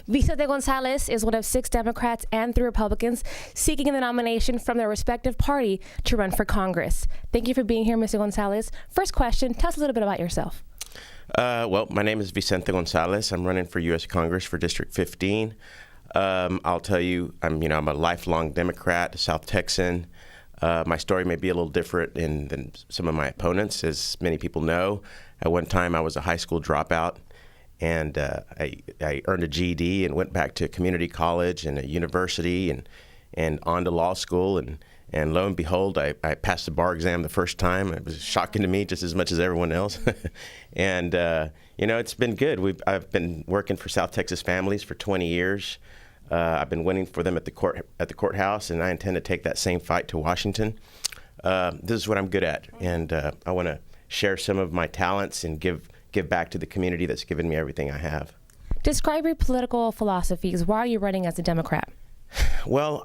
Vicente Gonzalez is one of 6 Democrats and 3 Republicans seeking the nomination from their respective party to run for Congress. Thank you for being here, Mr. Gonzalez. First question, tell us a little bit about yourself. Well, my name is Vicente Gonzalez. I'm running for U.S. Congress for District 15. I'll tell you, I'm a lifelong Democrat, a South Texan. My story may be a little different than some of my opponents, as many people know. At one time, I was a high school dropout, and I earned a GED and went back to community college and a university and on to law school. And lo and behold, I passed the bar exam the first time. It was shocking to me just as much as everyone else. And, it's been good. I've been working for South Texas families for 20 years. I've been winning for them at the courthouse, and I intend to take that same fight to Washington. This is what I'm good at, and I want to share some of my talents and give back to the community that's given me everything I have. Describe your political philosophies. Why are you running as a Democrat? Well,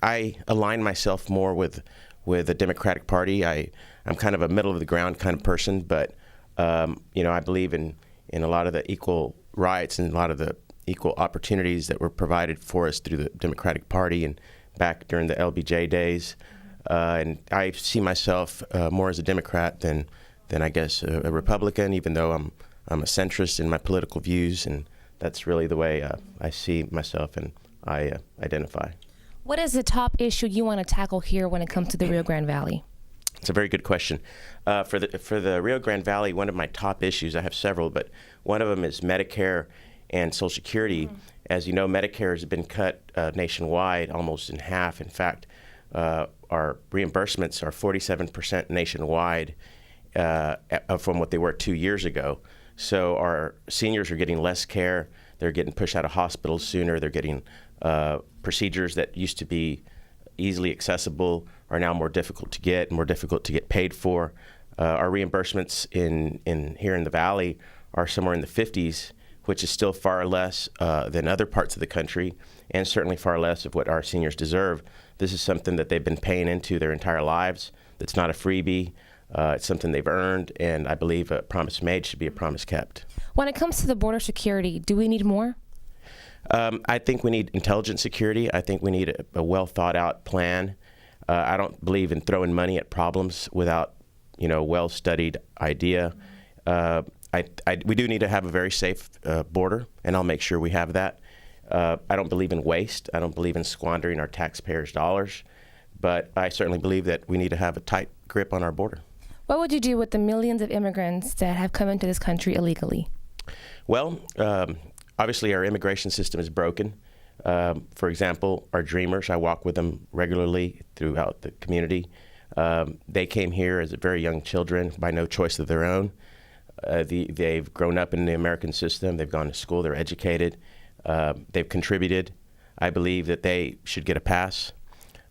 I align myself more with the Democratic Party. I'm kind of a middle of the ground kind of person, but I believe in a lot of the equal rights and a lot of the equal opportunities that were provided for us through the Democratic Party and back during the LBJ days. And I see myself more as a Democrat than I guess a Republican, even though I'm a centrist in my political views, and that's really the way I see myself and I identify. What is the top issue you want to tackle here when it comes to the Rio Grande Valley? It's a very good question. For the Rio Grande Valley, one of my top issues, I have several, but one of them is Medicare and Social Security. As you know, Medicare has been cut nationwide almost in half. In fact, our reimbursements are 47% nationwide from what they were 2 years ago. So our seniors are getting less care. They're getting pushed out of hospitals sooner. They're getting procedures that used to be easily accessible are now more difficult to get, more difficult to get paid for. Our reimbursements here in the Valley are somewhere in the 50s, which is still far less than other parts of the country, and certainly far less of what our seniors deserve. This is something that they've been paying into their entire lives. It's not a freebie. It's something they've earned, and I believe a promise made should be a promise kept. When it comes to the border security, do we need more? I think we need intelligent security. I think we need a well-thought-out plan. I don't believe in throwing money at problems without, well-studied idea. We do need to have a very safe border, and I'll make sure we have that. I don't believe in waste. I don't believe in squandering our taxpayers' dollars, but I certainly believe that we need to have a tight grip on our border. What would you do with the millions of immigrants that have come into this country illegally? Well, obviously our immigration system is broken. For example, our dreamers, I walk with them regularly throughout the community. They came here as very young children by no choice of their own. They've grown up in the American system. They've gone to school. They're educated. They've contributed. I believe that they should get a pass.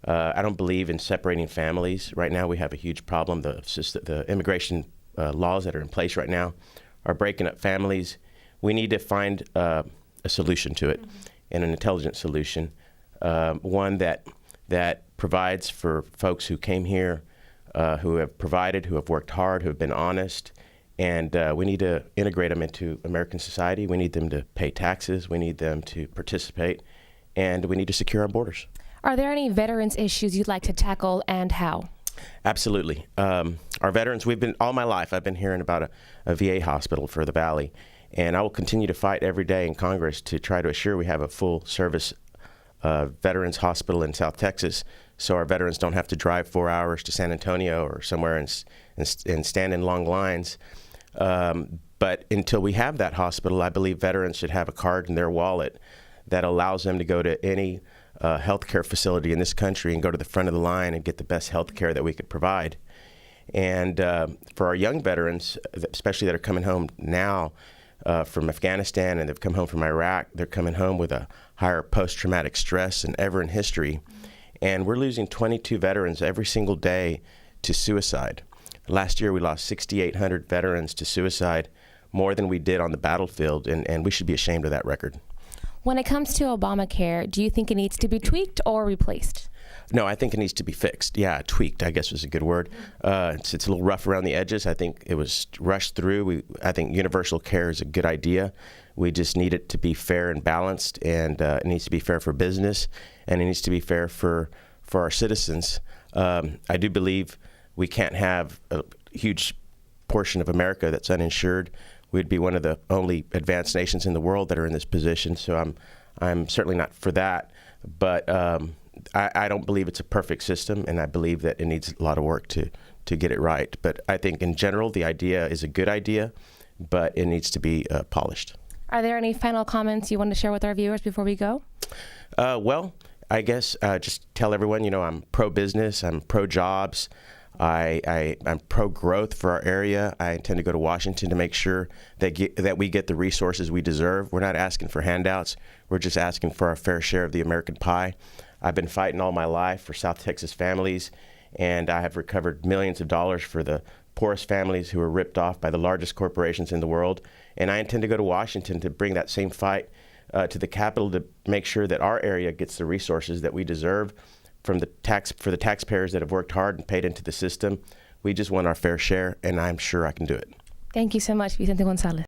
I don't believe in separating families. Right now we have a huge problem. The immigration laws that are in place right now are breaking up families. We need to find a solution to it, and an intelligent solution, one that provides for folks who came here, who have provided, who have worked hard, who have been honest, and we need to integrate them into American society. We need them to pay taxes. We need them to participate, and we need to secure our borders. Are there any veterans issues you'd like to tackle, and how? Absolutely. Our veterans, all my life, I've been hearing about a VA hospital for the Valley, and I will continue to fight every day in Congress to try to assure we have a full-service veterans hospital in South Texas, so our veterans don't have to drive 4 hours to San Antonio or somewhere and stand in long lines. But until we have that hospital, I believe veterans should have a card in their wallet that allows them to go to any healthcare facility in this country and go to the front of the line and get the best healthcare that we could provide. And for our young veterans, especially that are coming home now from Afghanistan and they've come home from Iraq, they're coming home with a higher post-traumatic stress than ever in history. And we're losing 22 veterans every single day to suicide. Last year we lost 6,800 veterans to suicide, more than we did on the battlefield, and we should be ashamed of that record. When it comes to Obamacare, do you think it needs to be tweaked or replaced? No, I think it needs to be fixed. Yeah, tweaked, I guess was a good word. It's a little rough around the edges. I think it was rushed through. I think universal care is a good idea. We just need it to be fair and balanced, and it needs to be fair for business, and it needs to be fair for our citizens. I do believe we can't have a huge portion of America that's uninsured. We'd be one of the only advanced nations in the world that are in this position, so I'm certainly not for that. But I don't believe it's a perfect system, and I believe that it needs a lot of work to get it right. But I think in general, the idea is a good idea, but it needs to be polished. Are there any final comments you want to share with our viewers before we go? Well, I guess just tell everyone, I'm pro-business, I'm pro-jobs, I'm pro-growth for our area. I intend to go to Washington to make sure that we get the resources we deserve. We're not asking for handouts. We're just asking for our fair share of the American pie. I've been fighting all my life for South Texas families, and I have recovered millions of dollars for the poorest families who were ripped off by the largest corporations in the world. And I intend to go to Washington to bring that same fight to the Capitol to make sure that our area gets the resources that we deserve for the taxpayers that have worked hard and paid into the system. We just want our fair share, and I'm sure I can do it. Thank you so much, Vicente Gonzalez.